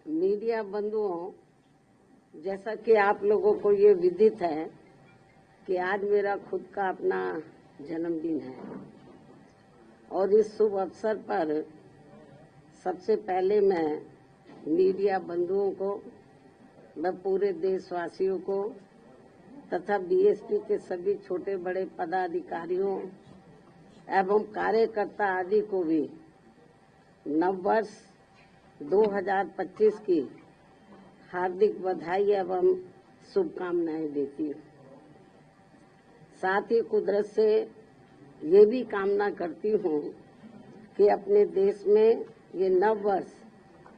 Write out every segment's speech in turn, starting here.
Media बंधुओं, जैसा कि आप लोगों को ये विदित है कि आज मेरा खुद का अपना जन्मदिन है और इस शुभ अवसर पर सबसे पहले मैं मीडिया बंधुओं को, मैं पूरे देशवासियों को तथा बीएसपी के सभी छोटे बड़े पदाधिकारियों एवं कार्यकर्ता आदि को भी नववर्ष 2025 की हार्दिक बधाई एवं शुभकामनाएं देती हूँ। साथ ही कुदरत से ये भी कामना करती हूँ कि अपने देश में ये नववर्ष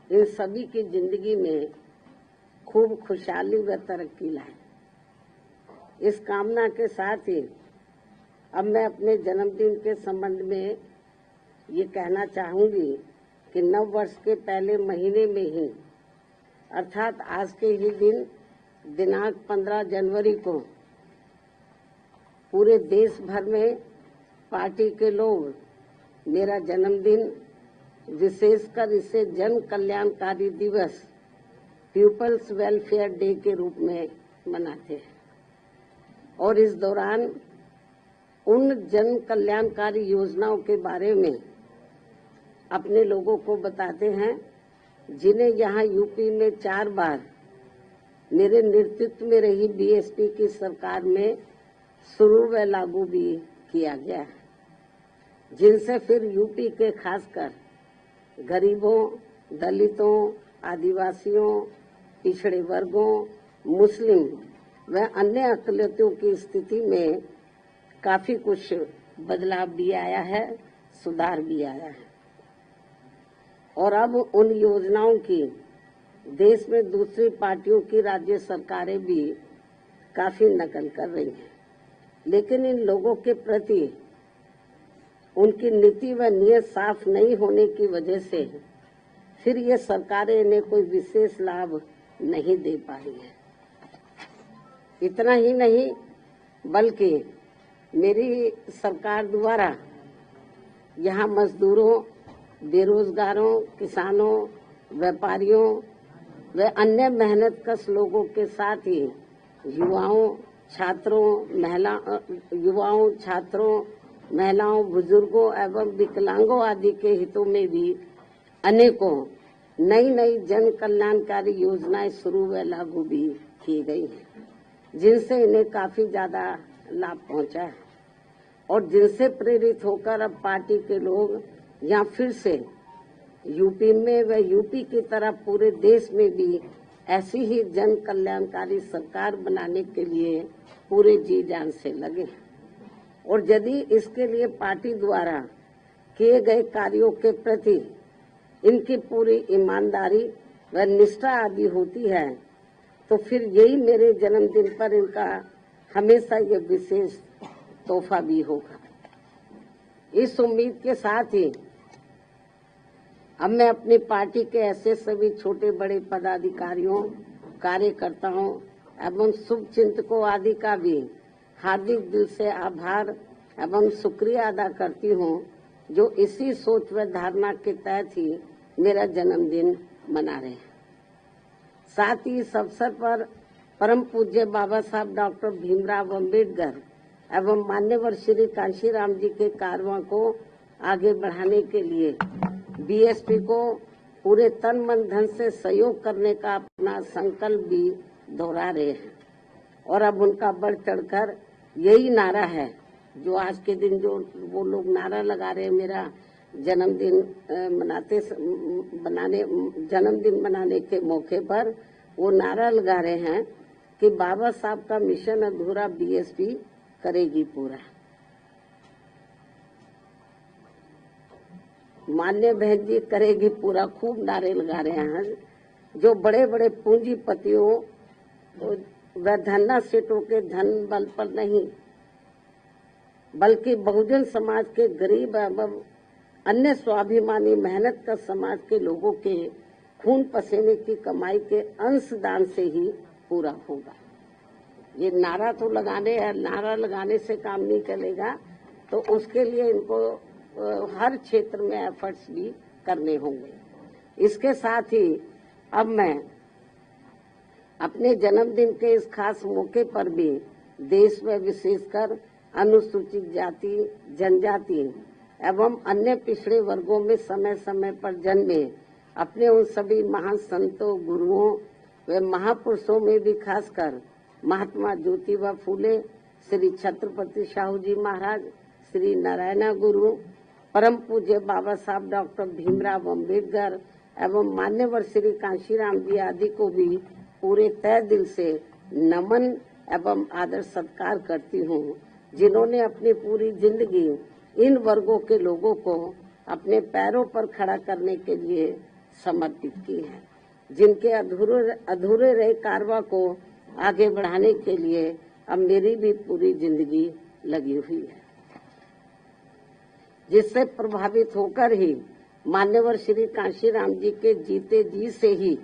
इन सभी की जिंदगी में खूब खुशहाली व तरक्की लाए। इस कामना के साथ ही अब मैं अपने जन्मदिन के संबंध में ये कहना चाहूंगी कि नव वर्ष के पहले महीने में ही अर्थात आज के ही दिन दिनांक 15 जनवरी को पूरे देश भर में पार्टी के लोग मेरा जन्मदिन, विशेषकर इसे जन कल्याणकारी दिवस पीपल्स वेलफेयर डे के रूप में मनाते हैं और इस दौरान उन जन कल्याणकारी योजनाओं के बारे में अपने लोगों को बताते हैं जिन्हें यहाँ यूपी में 4 बार मेरे नेतृत्व में रही बीएसपी की सरकार में शुरू व लागू भी किया गया है, जिनसे फिर यूपी के खासकर गरीबों, दलितों, आदिवासियों, पिछड़े वर्गों, मुस्लिम व अन्य अकलियतों की स्थिति में काफी कुछ बदलाव भी आया है, सुधार भी आया है और अब उन योजनाओं की देश में दूसरी पार्टियों की राज्य सरकारें भी काफी नकल कर रही हैं, लेकिन इन लोगों के प्रति उनकी नीति व नीयत साफ नहीं होने की वजह से फिर ये सरकारें इन्हें कोई विशेष लाभ नहीं दे पा रही हैं। इतना ही नहीं बल्कि मेरी सरकार द्वारा यहाँ मजदूरों, बेरोजगारों, किसानों, व्यापारियों व अन्य मेहनतकश लोगों के साथ ही युवाओं, महिलाओं, बुजुर्गों एवं विकलांगों आदि के हितों में भी अनेकों नई नई जन कल्याणकारी योजनाएं शुरू व लागू भी की गई हैं, जिनसे इन्हें काफी ज्यादा लाभ पहुंचा है और जिनसे प्रेरित होकर अब पार्टी के लोग यहाँ फिर से यूपी में व यूपी की तरह पूरे देश में भी ऐसी ही जन कल्याणकारी सरकार बनाने के लिए पूरे जी जान से लगे और यदि इसके लिए पार्टी द्वारा किए गए कार्यों के प्रति इनकी पूरी ईमानदारी व निष्ठा आदि होती है तो फिर यही मेरे जन्मदिन पर इनका हमेशा ये विशेष तोहफा भी होगा। इस उम्मीद के साथ ही अब मैं अपनी पार्टी के ऐसे सभी छोटे बड़े पदाधिकारियों, कार्यकर्ताओं एवं शुभचिंतकों आदि का भी हार्दिक दिल से आभार एवं शुक्रिया अदा करती हूँ, जो इसी सोच व धारणा के तहत ही मेरा जन्मदिन मना रहे हैं। साथ ही इस अवसर पर परम पूज्य बाबा साहब डॉक्टर भीमराव अम्बेडकर एवं मान्यवर श्री कांशीराम जी के कारवां को आगे बढ़ाने के लिए बीएसपी को पूरे तन मन धन से सहयोग करने का अपना संकल्प भी दोहरा रहे हैं और अब उनका बढ़ चढ़कर यही नारा है जो आज के दिन जो वो लोग नारा लगा रहे हैं मेरा जन्मदिन मनाने के मौके पर वो नारा लगा रहे हैं कि बाबा साहब का मिशन अधूरा बीएसपी करेगी पूरा। मान्य बहन जी करेगी पूरा, खूब नारे लगा रहे हैं जो बड़े बड़े पूंजीपतियों व धन्ना सेठों के धन बल पर नहीं बल्कि बहुजन समाज के गरीब एवं अन्य स्वाभिमानी मेहनत का समाज के लोगों के खून पसीने की कमाई के अंशदान से ही पूरा होगा। ये नारा तो नारा लगाने से काम नहीं चलेगा, तो उसके लिए इनको हर क्षेत्र में एफर्ट्स भी करने होंगे। इसके साथ ही अब मैं अपने जन्मदिन के इस खास मौके पर भी देश में विशेषकर अनुसूचित जाति, जनजाति एवं अन्य पिछड़े वर्गों में समय समय पर जन्मे अपने उन सभी महान संतों, गुरुओं व महापुरुषों में भी खासकर महात्मा ज्योतिबा फूले, श्री छत्रपति शाहू जी महाराज, श्री नारायण गुरु, परम पूज्य बाबा साहब डॉक्टर भीमराव अम्बेडकर एवं मान्यवर श्री कांशीराम जी आदि को भी पूरे तय दिल से नमन एवं आदर सत्कार करती हूँ, जिन्होंने अपनी पूरी जिंदगी इन वर्गों के लोगों को अपने पैरों पर खड़ा करने के लिए समर्पित की है, जिनके अधूरे रहे कारवां को आगे बढ़ाने के लिए अब मेरी भी पूरी जिंदगी लगी हुई है, जिससे प्रभावित होकर ही मान्यवर श्री कांशीराम जी के जीते जी से ही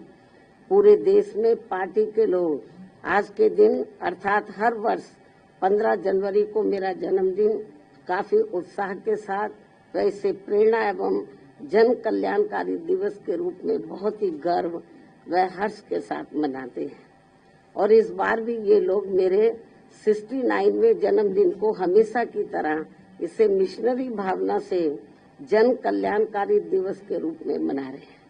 पूरे देश में पार्टी के लोग आज के दिन अर्थात हर वर्ष 15 जनवरी को मेरा जन्मदिन काफी उत्साह के साथ वैसे प्रेरणा एवं जन कल्याणकारी दिवस के रूप में बहुत ही गर्व व हर्ष के साथ मनाते हैं। और इस बार भी ये लोग मेरे 69वें जन्मदिन को हमेशा की तरह इसे मिशनरी भावना से जन कल्याणकारी दिवस के रूप में मना रहे हैं,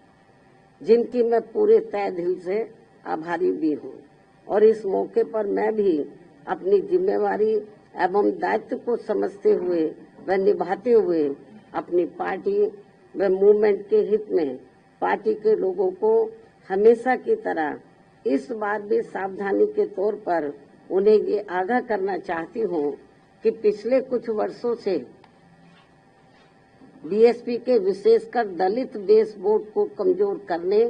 जिनकी मैं पूरे तय दिल से आभारी भी हूँ। और इस मौके पर मैं भी अपनी जिम्मेवारी एवं दायित्व को समझते हुए व निभाते हुए अपनी पार्टी व मूवमेंट के हित में पार्टी के लोगों को हमेशा की तरह इस बार भी सावधानी के तौर पर उन्हें ये आगाह करना चाहती हूँ कि पिछले कुछ वर्षों से बीएसपी के विशेषकर दलित बेस वोट को कमजोर करने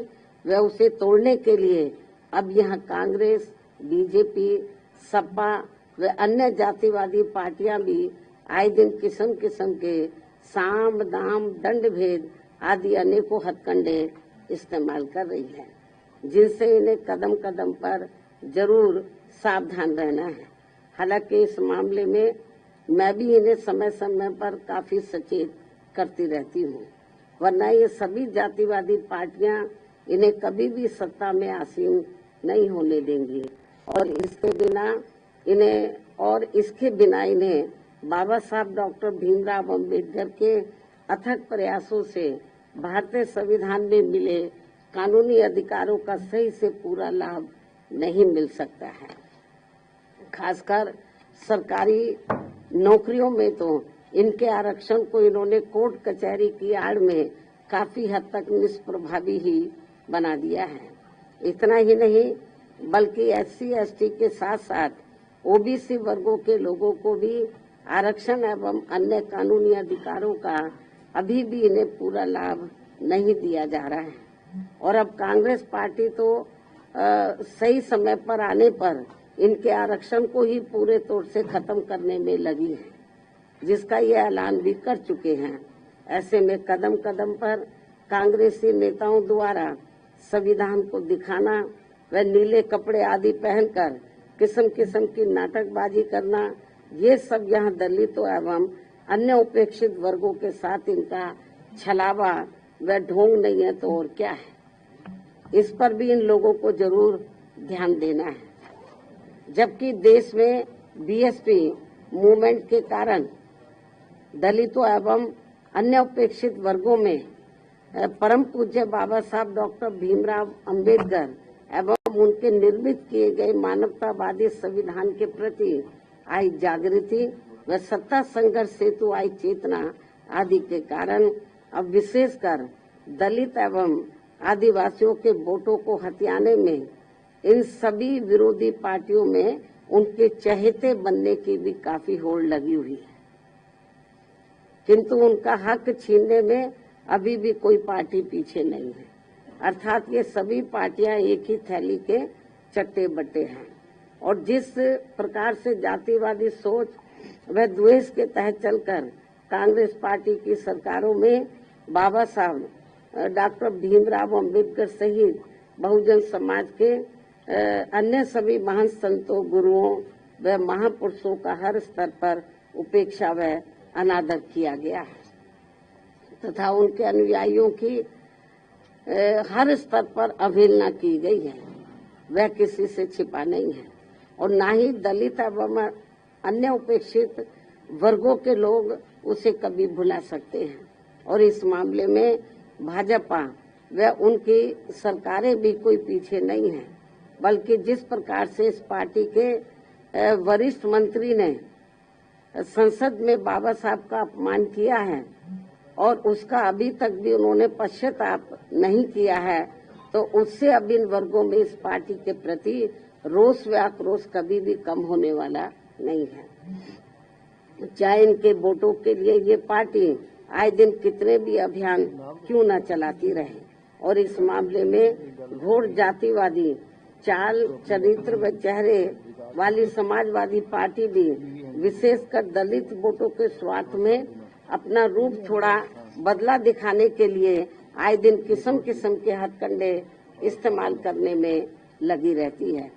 व उसे तोड़ने के लिए अब यहाँ कांग्रेस, बीजेपी, सपा व अन्य जातिवादी पार्टियां भी आए दिन किस्म किस्म के साम दाम दंड भेद आदि अनेकों हथकंडे इस्तेमाल कर रही है, जिनसे इन्हें कदम कदम पर जरूर सावधान रहना है। हालांकि इस मामले में मैं भी इन्हें समय समय पर काफी सचेत करती रहती हूँ, वरना ये सभी जातिवादी पार्टियां इन्हें कभी भी सत्ता में आसीन नहीं होने देंगी और इसके बिना इन्हें बाबा साहब डॉक्टर भीमराव अम्बेडकर के अथक प्रयासों से भारतीय संविधान में मिले कानूनी अधिकारों का सही से पूरा लाभ नहीं मिल सकता है। खासकर सरकारी नौकरियों में तो इनके आरक्षण को इन्होंने कोर्ट कचहरी की आड़ में काफी हद तक निष्प्रभावी ही बना दिया है। इतना ही नहीं बल्कि SC/ST के साथ साथ OBC वर्गों के लोगों को भी आरक्षण एवं अन्य कानूनी अधिकारों का अभी भी इन्हें पूरा लाभ नहीं दिया जा रहा है। और अब कांग्रेस पार्टी तो सही समय पर आने पर इनके आरक्षण को ही पूरे तौर से खत्म करने में लगी है, जिसका ये ऐलान भी कर चुके हैं। ऐसे में कदम कदम पर कांग्रेसी नेताओं द्वारा संविधान को दिखाना व नीले कपड़े आदि पहनकर किस्म किस्म की नाटकबाजी करना, ये सब यहाँ दलितों एवं अन्य उपेक्षित वर्गों के साथ इनका छलावा व ढोंग नहीं है तो और क्या है। इस पर भी इन लोगों को जरूर ध्यान देना है। जबकि देश में बीएसपी मूवमेंट के कारण दलितों एवं अन्य उपेक्षित वर्गों में परम पूज्य बाबा साहब डॉक्टर भीमराव अम्बेडकर एवं उनके निर्मित किए गए मानवतावादी संविधान के प्रति आई जागृति व सत्ता संघर्ष हेतु आई चेतना आदि के कारण अब विशेषकर दलित एवं आदिवासियों के वोटों को हथियाने में इन सभी विरोधी पार्टियों में उनके चहेते बनने की भी काफी होड़ लगी हुई है, किंतु उनका हक छीनने में अभी भी कोई पार्टी पीछे नहीं है। अर्थात ये सभी पार्टियां एक ही थैली के चट्टे बट्टे हैं और जिस प्रकार से जातिवादी सोच व द्वेष के तहत चलकर कांग्रेस पार्टी की सरकारों में बाबा साहब डॉक्टर भीमराव अम्बेडकर सहित बहुजन समाज के अन्य सभी महान संतों, गुरुओं व महापुरुषों का हर स्तर पर उपेक्षा व अनादर किया गया है तथा उनके अनुयायियों की हर स्तर पर अवहेलना की गई है, वह किसी से छिपा नहीं है और ना ही दलित एवं अन्य उपेक्षित वर्गों के लोग उसे कभी भुला सकते हैं। और इस मामले में भाजपा व उनकी सरकारें भी कोई पीछे नहीं है, बल्कि जिस प्रकार से इस पार्टी के वरिष्ठ मंत्री ने संसद में बाबा साहब का अपमान किया है और उसका अभी तक भी उन्होंने पश्चाताप नहीं किया है, तो उससे अब इन वर्गों में इस पार्टी के प्रति रोष व आक्रोश कभी भी कम होने वाला नहीं है। चाहे इनके वोटों के लिए ये पार्टी आए दिन कितने भी अभियान क्यों न चलाती रहे और इस मामले में घोर जातिवादी चाल चरित्र व चेहरे वाली समाजवादी पार्टी भी विशेषकर दलित वोटों के स्वार्थ में अपना रूप थोड़ा बदला दिखाने के लिए आए दिन किस्म किस्म के हथकंडे इस्तेमाल करने में लगी रहती है।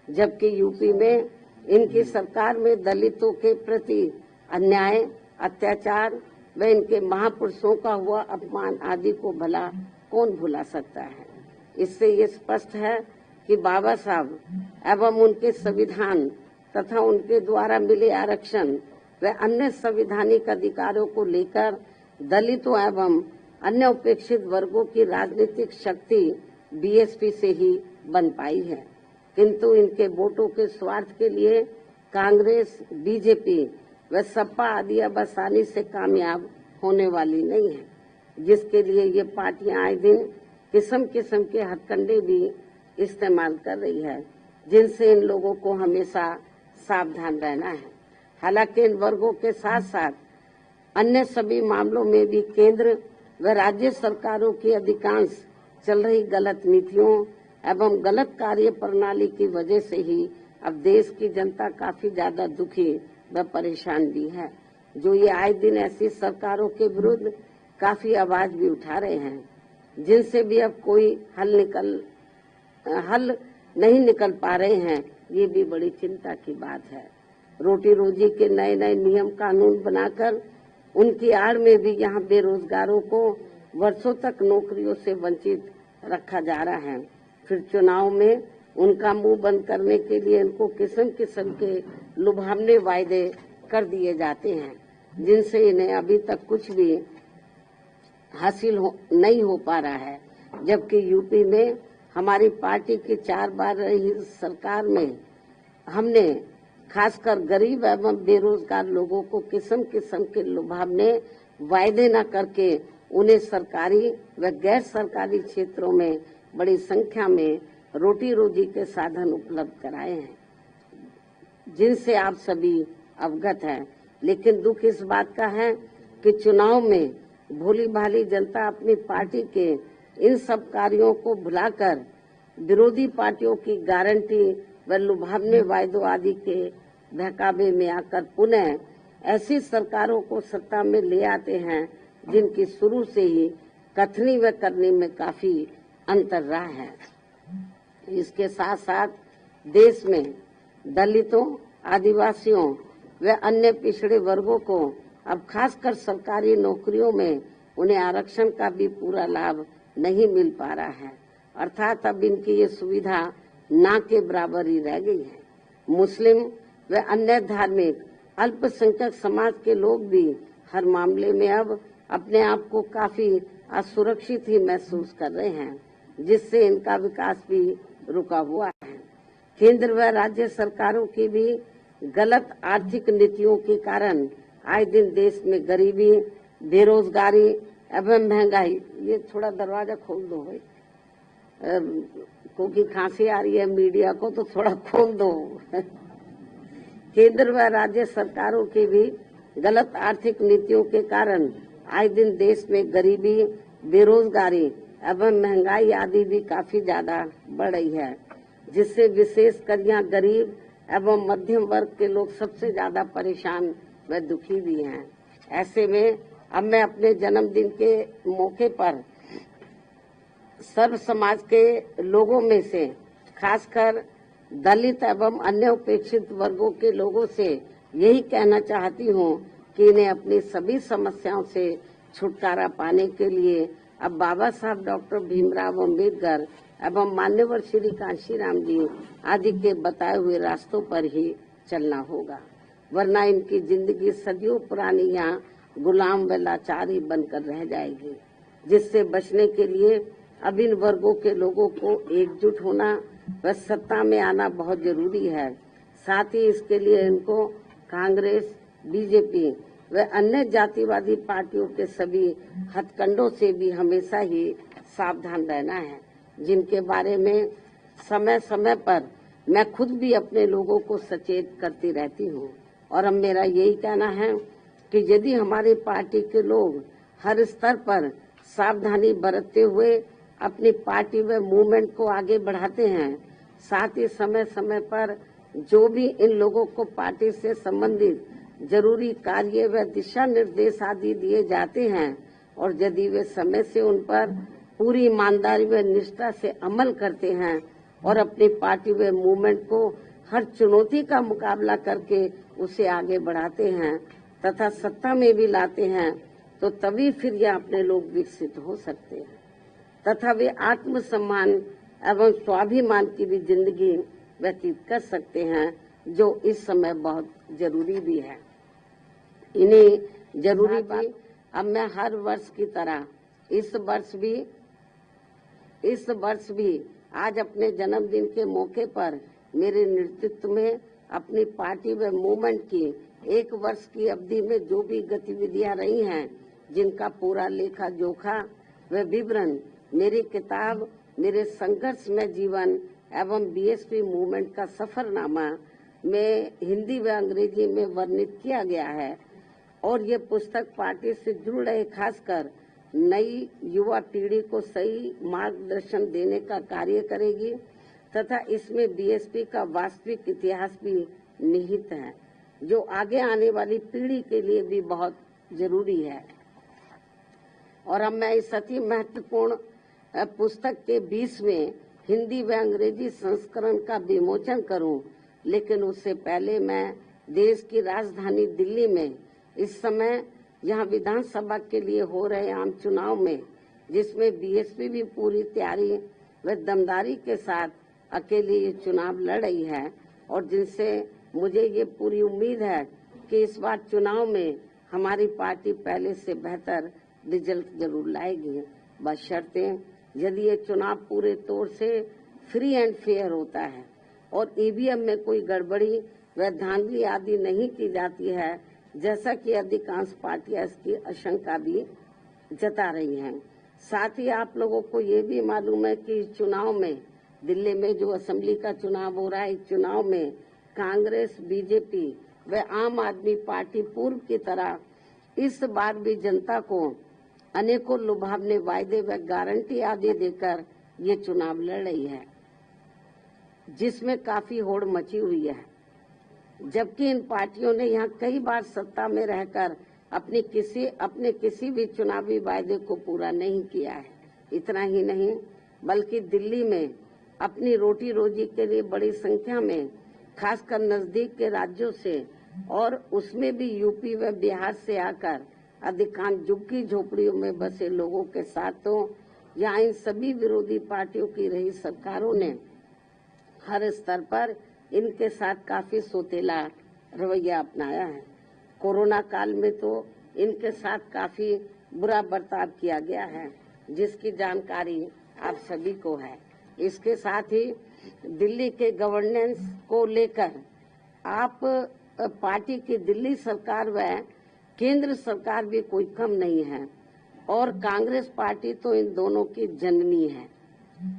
जबकि यूपी में इनकी सरकार में दलितों के प्रति अन्याय, अत्याचार व इनके महापुरुषों का हुआ अपमान आदि को भला कौन भुला सकता है। इससे ये स्पष्ट है कि बाबा साहब एवं उनके संविधान तथा उनके द्वारा मिले आरक्षण व अन्य संवैधानिक अधिकारों को लेकर दलितों एवं अन्य उपेक्षित वर्गों की राजनीतिक शक्ति बीएसपी से ही बन पाई है, किंतु इनके वोटों के स्वार्थ के लिए कांग्रेस, बीजेपी व सपा आदि अब आसानी से कामयाब होने वाली नहीं है, जिसके लिए ये पार्टियां आए दिन किस्म किस्म के हथकंडे भी इस्तेमाल कर रही है, जिनसे इन लोगों को हमेशा सावधान रहना है। हालांकि इन वर्गों के साथ साथ अन्य सभी मामलों में भी केंद्र व राज्य सरकारों की अधिकांश चल रही गलत नीतियों एवं गलत कार्य प्रणाली की वजह से ही अब देश की जनता काफी ज्यादा दुखी व परेशान भी है, जो ये आए दिन ऐसी सरकारों के विरुद्ध काफी आवाज भी उठा रहे हैं, जिनसे भी अब कोई हल नहीं निकल पा रहे हैं। ये भी बड़ी चिंता की बात है। रोटी रोजी के नए नए नियम कानून बनाकर उनकी आड़ में भी यहाँ बेरोजगारों को वर्षों तक नौकरियों से वंचित रखा जा रहा है। फिर चुनाव में उनका मुंह बंद करने के लिए इनको किस्म किस्म के लुभावने वायदे कर दिए जाते हैं, जिनसे इन्हें अभी तक कुछ भी हासिल नहीं हो पा रहा है। जबकि यूपी में हमारी पार्टी की 4 बार रही सरकार में हमने खासकर गरीब एवं बेरोजगार लोगों को किस्म किस्म के लुभावने वायदे न करके उन्हें सरकारी व गैर सरकारी क्षेत्रों में बड़ी संख्या में रोटी रोजी के साधन उपलब्ध कराए हैं, जिनसे आप सभी अवगत हैं। लेकिन दुख इस बात का है कि चुनाव में भोली भाली जनता अपनी पार्टी के इन सब कार्यों को भुलाकर विरोधी पार्टियों की गारंटी व लुभावने वायदों आदि के बहकावे में आकर पुनः ऐसी सरकारों को सत्ता में ले आते हैं, जिनकी शुरू से ही कथनी व करनी में काफी अंतर रहा है। इसके साथ साथ देश में दलितों, आदिवासियों व अन्य पिछड़े वर्गों को अब खासकर सरकारी नौकरियों में उन्हें आरक्षण का भी पूरा लाभ नहीं मिल पा रहा है, अर्थात अब इनकी ये सुविधा ना के बराबर ही रह गई है। मुस्लिम व अन्य धार्मिक अल्पसंख्यक समाज के लोग भी हर मामले में अब अपने आप को काफी असुरक्षित ही महसूस कर रहे हैं, जिससे इनका विकास भी रुका हुआ है। केंद्र व राज्य सरकारों की भी गलत आर्थिक नीतियों के कारण आए दिन देश में गरीबी, बेरोजगारी एवं महंगाई। ये थोड़ा दरवाजा खोल दो भाई, क्योंकि खांसी आ रही है मीडिया को, तो थोड़ा खोल दो। केंद्र व राज्य सरकारों की भी गलत आर्थिक नीतियों के कारण आए दिन देश में गरीबी, बेरोजगारी एवं महंगाई आदि भी काफी ज्यादा बढ़ रही है, जिससे विशेषकर यहाँ गरीब एवं मध्यम वर्ग के लोग सबसे ज्यादा परेशान व दुखी भी हैं। ऐसे में अब मैं अपने जन्मदिन के मौके पर सर्व समाज के लोगों में से खासकर दलित एवं अन्य उपेक्षित वर्गों के लोगों से यही कहना चाहती हूँ कि इन्हें अपनी सभी समस्याओं से छुटकारा पाने के लिए अब बाबा साहब डॉक्टर भीमराव अंबेडकर एवं मान्यवर श्री कांशीराम जी आदि के बताए हुए रास्तों पर ही चलना होगा, वरना इनकी जिंदगी सदियों पुरानी यहाँ गुलाम व लाचारी बनकर रह जाएगी। जिससे बचने के लिए अब इन वर्गों के लोगों को एकजुट होना व सत्ता में आना बहुत जरूरी है। साथ ही इसके लिए इनको कांग्रेस, बीजेपी व अन्य जातिवादी पार्टियों के सभी हथकंडों से भी हमेशा ही सावधान रहना है, जिनके बारे में समय समय पर मैं खुद भी अपने लोगों को सचेत करती रहती हूँ। और अब मेरा यही कहना है कि यदि हमारी पार्टी के लोग हर स्तर पर सावधानी बरतते हुए अपनी पार्टी व मूवमेंट को आगे बढ़ाते हैं, साथ ही समय समय पर जो भी इन लोगों को पार्टी से संबंधित जरूरी कार्य व दिशा निर्देश आदि दिए जाते हैं और यदि वे समय से उन पर पूरी ईमानदारी व निष्ठा से अमल करते हैं और अपनी पार्टी व मूवमेंट को हर चुनौती का मुकाबला करके उसे आगे बढ़ाते हैं तथा सत्ता में भी लाते हैं, तो तभी फिर यह अपने लोग विकसित हो सकते हैं तथा वे आत्मसम्मान एवं स्वाभिमान की भी जिंदगी व्यतीत कर सकते हैं, जो इस समय बहुत जरूरी भी है। इन्हें जरूरी भी अब मैं हर वर्ष की तरह इस वर्ष भी आज अपने जन्मदिन के मौके पर मेरे नेतृत्व में अपनी पार्टी व मूवमेंट की 1 वर्ष की अवधि में जो भी गतिविधियां रही हैं, जिनका पूरा लेखा जोखा व विवरण मेरी किताब मेरे संघर्ष में जीवन एवं बीएसपी मूवमेंट का सफरनामा में हिंदी व अंग्रेजी में वर्णित किया गया है। और ये पुस्तक पार्टी से जुड़ रहे खासकर नई युवा पीढ़ी को सही मार्गदर्शन देने का कार्य करेगी तथा इसमें बीएसपी का वास्तविक इतिहास भी निहित है, जो आगे आने वाली पीढ़ी के लिए भी बहुत जरूरी है। और अब मैं इस अति महत्वपूर्ण पुस्तक के 20वें हिंदी व अंग्रेजी संस्करण का विमोचन करूं, लेकिन उससे पहले मैं देश की राजधानी दिल्ली में इस समय यहाँ विधानसभा के लिए हो रहे आम चुनाव में, जिसमें बीएसपी भी पूरी तैयारी व दमदारी के साथ अकेले ये चुनाव लड़ रही है और जिनसे मुझे ये पूरी उम्मीद है कि इस बार चुनाव में हमारी पार्टी पहले से बेहतर रिजल्ट जरूर लाएगी, बशर्ते यदि ये चुनाव पूरे तौर से फ्री एंड फेयर होता है और ईवीएम में कोई गड़बड़ी व धांधली आदि नहीं की जाती है, जैसा कि अधिकांश पार्टियां इसकी आशंका भी जता रही हैं। साथ ही आप लोगों को ये भी मालूम है कि इस चुनाव में दिल्ली में जो असेंबली का चुनाव हो रहा है, इस चुनाव में कांग्रेस, बीजेपी व आम आदमी पार्टी पूर्व की तरह इस बार भी जनता को अनेकों लुभावने वायदे व गारंटी आदि देकर ये चुनाव लड़ रही है, जिसमें काफी होड़ मची हुई है। जबकि इन पार्टियों ने यहाँ कई बार सत्ता में रहकर अपने किसी भी चुनावी वायदे को पूरा नहीं किया है। इतना ही नहीं बल्कि दिल्ली में अपनी रोटी रोजी के लिए बड़ी संख्या में खासकर नजदीक के राज्यों से और उसमें भी यूपी व बिहार से आकर अधिकांश झुग्गी झोपड़ियों में बसे लोगों के साथ तो यहाँ इन सभी विरोधी पार्टियों की रही सरकारों ने हर स्तर पर इनके साथ काफी सोतेला रवैया अपनाया है। कोरोना काल में तो इनके साथ काफी बुरा बर्ताव किया गया है, जिसकी जानकारी आप सभी को है। इसके साथ ही दिल्ली के गवर्नेंस को लेकर आप पार्टी की दिल्ली सरकार व केंद्र सरकार भी कोई कम नहीं है और कांग्रेस पार्टी तो इन दोनों की जननी है,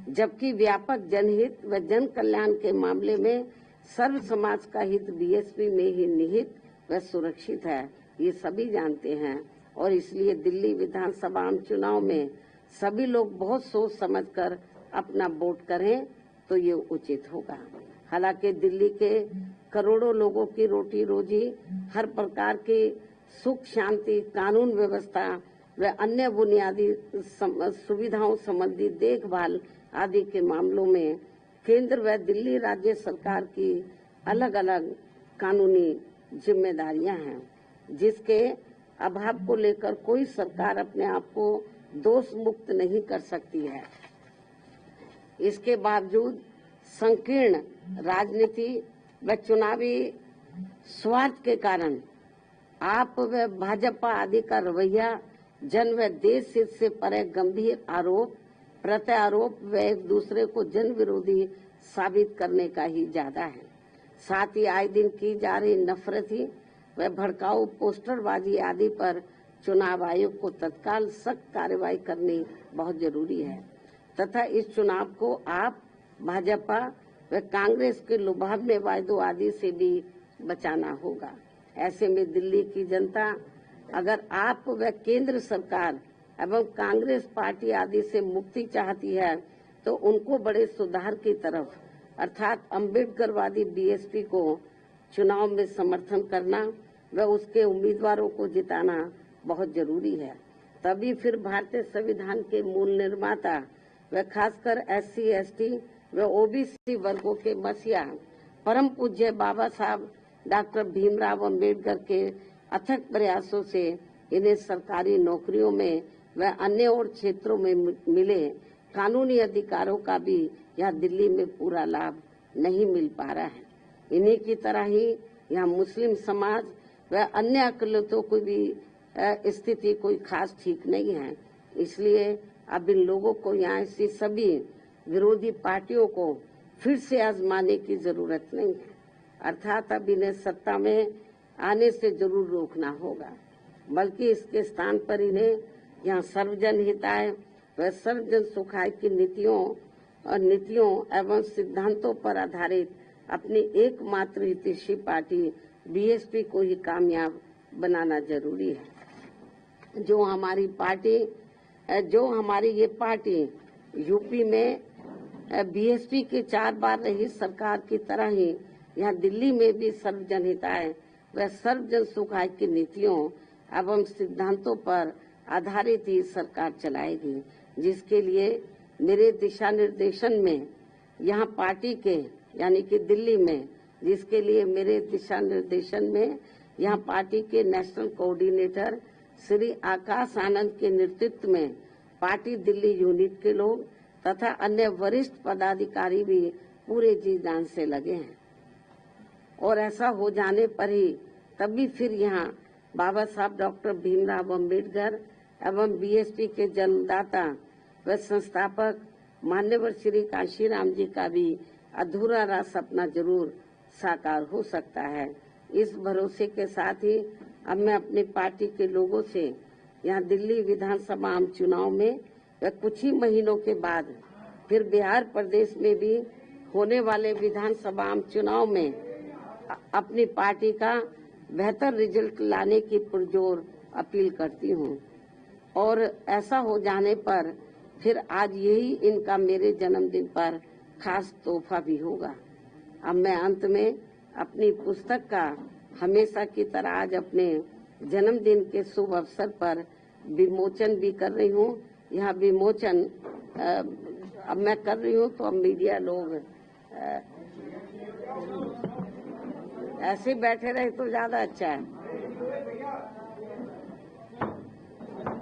जबकि व्यापक जनहित व जन कल्याण के मामले में सर्व समाज का हित बीएसपी में ही निहित व सुरक्षित है, ये सभी जानते हैं। और इसलिए दिल्ली विधानसभा आम चुनाव में सभी लोग बहुत सोच समझकर अपना वोट करें तो ये उचित होगा। हालांकि दिल्ली के करोड़ों लोगों की रोटी रोजी, हर प्रकार की सुख शांति, कानून व्यवस्था व अन्य बुनियादी सुविधाओं संबंधी देखभाल आदि के मामलों में केंद्र व दिल्ली राज्य सरकार की अलग अलग कानूनी जिम्मेदारियां हैं, जिसके अभाव को लेकर कोई सरकार अपने आप को दोष मुक्त नहीं कर सकती है। इसके बावजूद संकीर्ण राजनीति व चुनावी स्वार्थ के कारण आप व भाजपा आदि का रवैया जन व देश हित से परे गंभीर आरोप प्रत्यारोप व एक दूसरे को जन विरोधी साबित करने का ही ज्यादा है। साथ ही आए दिन की जा रही नफरती व भड़काऊ पोस्टरबाजी आदि पर चुनाव आयोग को तत्काल सख्त कार्रवाई करनी बहुत जरूरी है तथा इस चुनाव को आप भाजपा व कांग्रेस के लुभावने वायदों आदि से भी बचाना होगा। ऐसे में दिल्ली की जनता अगर आप व केंद्र सरकार एवं कांग्रेस पार्टी आदि से मुक्ति चाहती है तो उनको बड़े सुधार की तरफ अर्थात अम्बेडकरवादी बीएसपी को चुनाव में समर्थन करना व उसके उम्मीदवारों को जिताना बहुत जरूरी है। तभी फिर भारतीय संविधान के मूल निर्माता व खासकर SC, ST व OBC वर्गों के मसीहा परम पूज्य बाबा साहब डॉक्टर भीमराव अम्बेडकर के अथक प्रयासों से इन्हें सरकारी नौकरियों में व अन्य और क्षेत्रों में मिले कानूनी अधिकारों का भी यहाँ दिल्ली में पूरा लाभ नहीं मिल पा रहा है। इन्हीं की तरह ही यहाँ मुस्लिम समाज व अन्य अकलियतों की भी स्थिति कोई खास ठीक नहीं है। इसलिए अब इन लोगों को यहाँ ऐसी सभी विरोधी पार्टियों को फिर से आजमाने की जरूरत नहीं है, अर्थात अब इन्हें सत्ता में आने से जरूर रोकना होगा, बल्कि इसके स्थान पर इन्हें यहाँ सर्वजन हिताय व सर्वजन सुखाय की नीतियों एवं सिद्धांतों पर आधारित अपनी एकमात्र हितैषी पार्टी बीएसपी को ही कामयाब बनाना जरूरी है। जो हमारी ये पार्टी यूपी में बीएसपी के 4 बार रही सरकार की तरह ही यहाँ दिल्ली में भी सर्वजन हिताय व सर्वजन सुखाय की नीतियों एवं सिद्धांतों पर आधारित ही सरकार चलाएगी, जिसके लिए मेरे दिशा निर्देशन में यहाँ पार्टी के यानी कि दिल्ली में जिसके लिए मेरे दिशा निर्देशन में यहाँ पार्टी के नेशनल कोऑर्डिनेटर श्री आकाश आनंद के नेतृत्व में पार्टी दिल्ली यूनिट के लोग तथा अन्य वरिष्ठ पदाधिकारी भी पूरे जी जान से लगे हैं। और ऐसा हो जाने पर ही तभी फिर यहाँ बाबा साहब डॉक्टर भीमराव अम्बेडकर एवं बीएसपी के जन्मदाता व संस्थापक मान्यवर श्री कांशीराम जी का भी अधूरा रहा सपना जरूर साकार हो सकता है। इस भरोसे के साथ ही अब मैं अपनी पार्टी के लोगों से यहाँ दिल्ली विधानसभा आम चुनाव में व कुछ ही महीनों के बाद फिर बिहार प्रदेश में भी होने वाले विधानसभा आम चुनाव में अपनी पार्टी का बेहतर रिजल्ट लाने की पुरजोर अपील करती हूँ। और ऐसा हो जाने पर फिर आज यही इनका मेरे जन्मदिन पर खास तोहफा भी होगा। अब मैं अंत में अपनी पुस्तक का हमेशा की तरह आज अपने जन्मदिन के शुभ अवसर पर विमोचन भी कर रही हूँ। यहाँ विमोचन अब मैं कर रही हूँ तो अब मीडिया लोग ऐसे बैठे रहे तो ज्यादा अच्छा है।